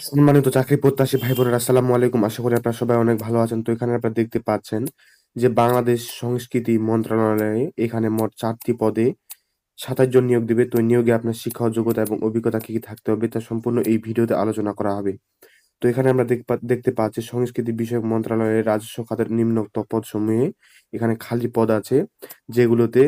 সম্মানিত চাকরি প্রত্যাশী ভাই বোনেরা, আসসালামু আলাইকুম। আশা করি আপনারা সবাই অনেক ভালো আছেন। তো এখানে আপনারা দেখতে পাচ্ছেন যে বাংলাদেশ সংস্কৃতি মন্ত্রণালয়ে এখানে মোট ৪টি পদে ২৭ জন নিয়োগ দিবে। তো এই নিয়োগে আপনার শিক্ষা ও যোগ্যতা এবং অভিজ্ঞতা কি, কি থাকতে হবে তা সম্পূর্ণ এই ভিডিওতে আলোচনা করা হবে। তো এখানে আমরা দেখতে পাচ্ছি সংস্কৃতি বিষয়ক মন্ত্রণালয়ের রাজস্ব খাতের নিম্নোক্ত পদসমূহে এখানে খালি পদ আছে, যেগুলোতে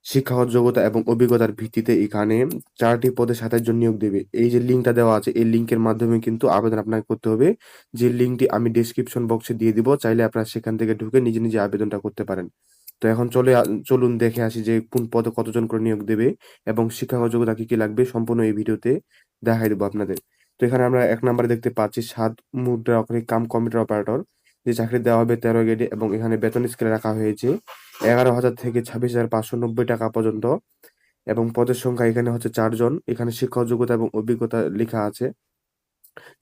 শিক্ষাগত যোগ্যতা এবং অভিজ্ঞতার ভিত্তিতে এখানে ৪টি পদে ২৭ জন নিয়োগ দেবে। এই যে লিঙ্কটা দেওয়া আছে, এই লিঙ্কের মাধ্যমে কিন্তু আবেদন আপনাকে করতে হবে। যে লিঙ্কটি আমি ডেসক্রিপশন বক্সে দিয়ে দিব। চাইলে আপনারা সেখান থেকে ঢুকে নিজে, নিজে আবেদনটা করতে পারেন। তো এখন চলুন দেখে আসি যে কোন পদে কতজন করে নিয়োগ দেবে এবং শিক্ষাগত যোগ্যতা কি, কি লাগবে সম্পূর্ণ এই ভিডিওতে দেখাই দেব আপনাদের। তো এখানে আমরা ১ নাম্বারে দেখতে পাচ্ছি স্বাদ মুদ্রা অপারেটর কাম কম্পিউটার অপারেটর, যে চাকরি দেওয়া হবে ১৩ গ্রেডে এবং এখানে বেতন স্কেলে রাখা হয়েছে ১১,০০০ থেকে ২৬,৫৯০ টাকা পর্যন্ত এবং পদের সংখ্যা এখানে হচ্ছে ৪ জন। এখানে শিক্ষাগত যোগ্যতা এবং অভিজ্ঞতা লেখা আছে।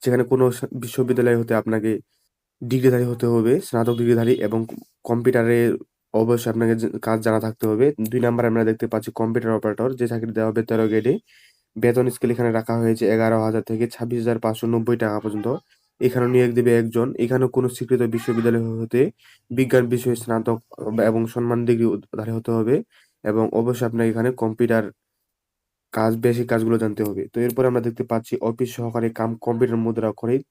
যেখানে কোনো বিশ্ববিদ্যালয় হতে আপনাকে ডিগ্রিধারী হতে হবে, স্নাতক ডিগ্রিধারী এবং কম্পিউটারে অবশ্যই আপনাকে কাজ জানা থাকতে হবে। ২ নাম্বারে আমরা দেখতে পাচ্ছি কম্পিউটার অপারেটর, যে চাকরি দেওয়া হবে ১৩ গ্রেডে। বেতন স্কেল এখানে রাখা হয়েছে ১১,০০০ থেকে ২৬,৫৯০ টাকা পর্যন্ত। এখানেও নিয়োগ দিবে ১ জন। এখানেও কোনো স্বীকৃত বিশ্ববিদ্যালয় হতে বিজ্ঞান বিষয়ে স্নাতক এবং সম্মান ডিগ্রি ধারী হতে হবে এবং অবশ্যই আপনাকে এখানে কম্পিউটার বেসিক কাজগুলো জানতে হবে। তো এরপরে আমরা দেখতে পাচ্ছি অফিস সহকারী কাম কম্পিউটার মুদ্রাক্ষরিক,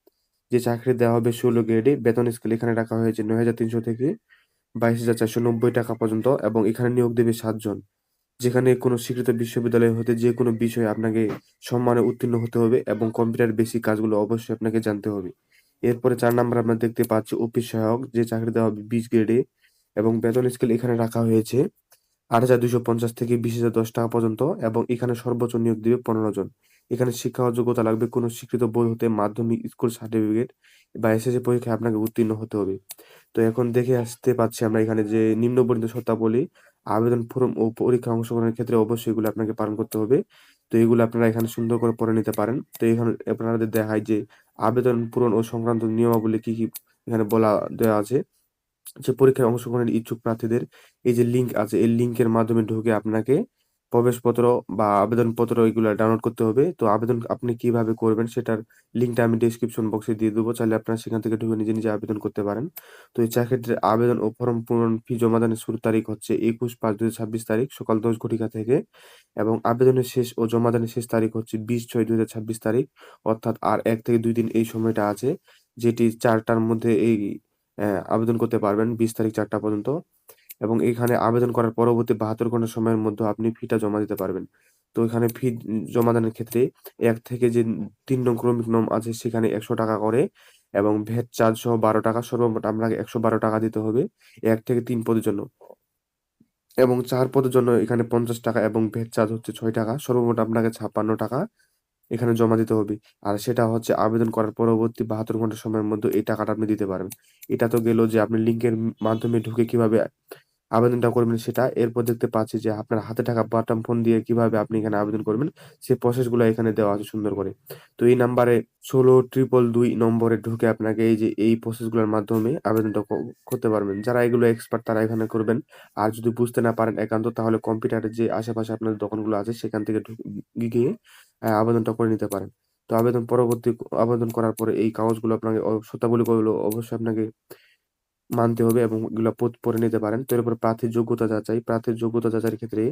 যে চাকরি দেওয়া হবে ১৬ গ্রেডে। বেতন স্কেল এখানে রাখা হয়েছে ৯,৩০০ থেকে ২২,৪৯০ টাকা পর্যন্ত এবং এখানে নিয়োগ দেবে ৭ জন। যেখানে কোনো স্বীকৃত বিশ্ববিদ্যালয় হতে যেকোনো বিষয়ে আপনাকে সম্মানে উত্তীর্ণ হতে হবে এবং কম্পিউটার বেসিক কাজগুলো অবশ্যই আপনাকে জানতে হবে। এরপরে ৪ নাম্বারে আমরা দেখতে পাচ্ছি অফিস সহায়ক, যে চাকরি দেওয়া হবে ২০ গ্রেডে এবং বেতন স্কেল এখানে রাখা হয়েছে ৮,২৫০ থেকে ২০,০১০ টাকা পর্যন্ত এবং এখানে সর্বোচ্চ নিয়োগ দিবে ১৫ জন। এখানে শিক্ষাগত যোগ্যতা লাগবে কোনো স্বীকৃত বোর্ড হতে মাধ্যমিক স্কুল সার্টিফিকেট বা এসএসসি পরীক্ষায় আপনাকে উত্তীর্ণ হতে হবে। তো এখন দেখে আসতে পাচ্ছি আমরা এখানে যে নিম্নবর্ণিত শর্তাবলী, আবেদন ফরম ও পরীক্ষায় অংশগ্রহণের ক্ষেত্রে অবশ্যই এগুলো আপনাকে পালন করতে হবে। তো এগুলো আপনারা এখানে সুন্দর করে পড়ে নিতে পারেন। তো এখানে আপনাদের দেখায় যে আবেদন পূরণ ও সংক্রান্ত নিয়মাবলী কি, কি এখানে দেওয়া আছে। যে পরীক্ষায় অংশগ্রহণের ইচ্ছুক প্রার্থীদের এই যে লিঙ্ক আছে, এই লিঙ্কের মাধ্যমে ঢুকে আপনাকে প্রবেশপত্র বা আবেদনপত্র এগুলা ডাউনলোড করতে হবে। তো আবেদন আপনি কিভাবে করবেন সেটার লিঙ্কটা আমি ডেসক্রিপশন বক্সে দিয়ে দেবো। চাইলে আপনারা সেখান থেকে ঢুকে নিজে, নিজে আবেদন করতে পারেন। তো এই চাকরিটির আবেদন ও ফরম পূরণ ফি জমাদানের শুরুর তারিখ হচ্ছে ২১/৫/২০২৬ তারিখ সকাল ১০ ঘটিকা থেকে এবং আবেদনের শেষ ও জমাদানের শেষ তারিখ হচ্ছে ২০/৬/২০২৬ তারিখ। অর্থাৎ আর ১ থেকে ২ দিন এই সময়টা আছে, যেটি ৪ টার মধ্যে এই আবেদন করতে পারবেন ২০ তারিখ ৪টা পর্যন্ত এবং এখানে আবেদন করার পরবর্তী ৭২ ঘন্টা সময়ের মধ্যে আপনি ফিটা জমা দিতে পারবেন। তো এখানে ফি জমাদানের ক্ষেত্রে ১ থেকে যে ৩ নং ক্রমিক নিয়ম আছে সেখানে ৳১০০ করে এবং ভ্যাট চার্জ সহ ৳১২, সর্বমোট আপনাকে ৳১১২ দিতে হবে ১ থেকে ৩ পদের জন্য। এবং ৪ পদের জন্য এখানে ৳৫০ এবং ভ্যাট চার্জ হচ্ছে ৳৬, সর্বমোট আপনাকে ৳৫৬ এখানে জমা দিতে হবে। আর সেটা হচ্ছে আবেদন করার পরবর্তী ৭২ ঘন্টা সময়ের মধ্যে এই টাকাটা আপনি দিতে পারবেন। এটা তো গেল যে আপনি লিঙ্কের মাধ্যমে ঢুকে কিভাবে আবেদনটা করবেন সেটা। এরপর দেখতে পাচ্ছি যে আপনার হাতে থাকা বাটন ফোন দিয়ে কিভাবে আপনি এখানে আবেদন করবেন, সেই প্রসেস গুলা এখানে দেওয়া আছে সুন্দর করে। তো এই নাম্বারে ১৬,২২২ নম্বরে ঢুকে আপনাকে এই যে এই প্রসেস গুলার মাধ্যমে আবেদনটা করতে পারবেন। যারা এগুলো এক্সপার্ট তারা এখানে করবেন। আর যদি বুঝতে না পারেন একান্ত, তাহলে কম্পিউটারের যে আশেপাশে আপনার দোকানগুলো আছে সেখান থেকে গিয়ে আবেদনটা করে নিতে পারেন। তো আবেদন করার পরে এই কাগজগুলো আপনাকে শর্তাবলীগুলো অবশ্যই আপনাকে মানতে হবে এবং এগুলা পড়ে নিতে পারেন। তো এরপর প্রার্থীর যোগ্যতা যাচাই। প্রার্থীর যোগ্যতা যাচাইয়ের ক্ষেত্রে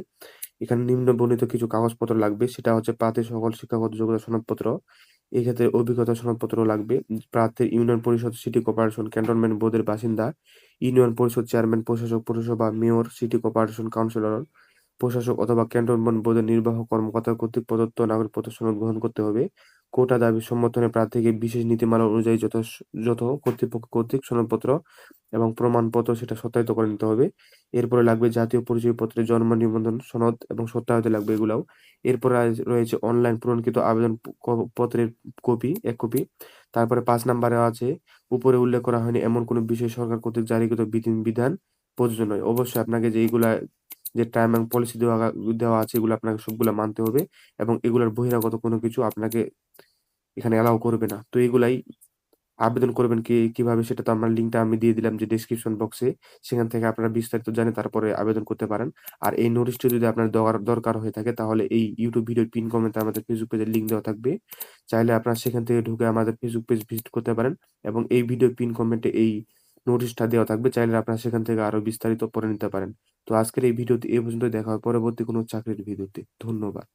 এখানে নিম্ন বর্ণিত কিছু কাগজপত্র লাগবে। সেটা হচ্ছে প্রার্থীর সকল শিক্ষাগত যোগ্যতা সনদপত্র। এক্ষেত্রে অভিজ্ঞতা সনদপত্র লাগবে। প্রার্থীর ইউনিয়ন পরিষদ, সিটি কর্পোরেশন, ক্যান্টনমেন্ট বোর্ডের বাসিন্দা, ইউনিয়ন পরিষদ চেয়ারম্যান, প্রশাসক, পৌরসভা মেয়র, সিটি কর্পোরেশন কাউন্সিলর, প্রশাসক অথবা ক্যান্টনমেন্ট বোর্ডের নির্বাহী কর্মকর্তা কর্তৃক প্রদত্ত নাগরিকত্ব সনদ গ্রহণ করতে হবে। কোটা দাবি সমর্থনে প্রার্থীকে বিশেষ নীতিমালা অনুযায়ী যত কর্তৃপক্ষ কর্তৃক সনদপত্র এবং প্রমাণপত্র সেটা সত্যায়িত করে নিতে হবে। এরপরে লাগবে জাতীয় পরিচয়পত্রের জন্ম নিবন্ধন সনদ এবং সত্যায়িত লাগবে এগুলাও। এরপরে রয়েছে অনলাইন পূরণকৃত আবেদন পত্রের কপি, ১ কপি। তারপরে ৫ নাম্বারে আছে উপরে উল্লেখ করা হয়নি এমন কোনো বিষয় সরকার কর্তৃক জারিকৃত বিধিবিধান প্রযোজ্য নয়। অবশ্যই আপনাকে যে এইগুলা যে টার্ম এবং পলিসি দেওয়া আছে এগুলো আপনাকে সবগুলা মানতে হবে এবং এগুলার বহিরাগত কোনো কিছু আপনাকে এখানে অ্যালাও করবে না। তো এগুলাই আবেদন করবেন কিভাবে সেটা তো আমার লিঙ্কটা আমি দিয়ে দিলাম যে ডেসক্রিপশন বক্সে। সেখান থেকে আপনারা বিস্তারিত জেনে তারপরে আবেদন করতে পারেন। আর এই নোটিশটি যদি আপনার দরকার হয়ে থাকে তাহলে এই YouTube ভিডিওর পিন কমেন্টে আমাদের ফেসবুক পেজের লিঙ্ক দেওয়া থাকবে। চাইলে আপনারা সেখান থেকে ঢুকে আমাদের ফেসবুক পেজ ভিজিট করতে পারেন এবং এই ভিডিওর পিন কমেন্টে এই নোটিশটা দেওয়া থাকবে। চাইলে আপনারা সেখান থেকে আরো বিস্তারিত পড়ে নিতে পারেন। তো আজকের এই ভিডিওটি এ পর্যন্তই। দেখা হবে পরবর্তী কোনো চাকরির ভিডিওতে। ধন্যবাদ।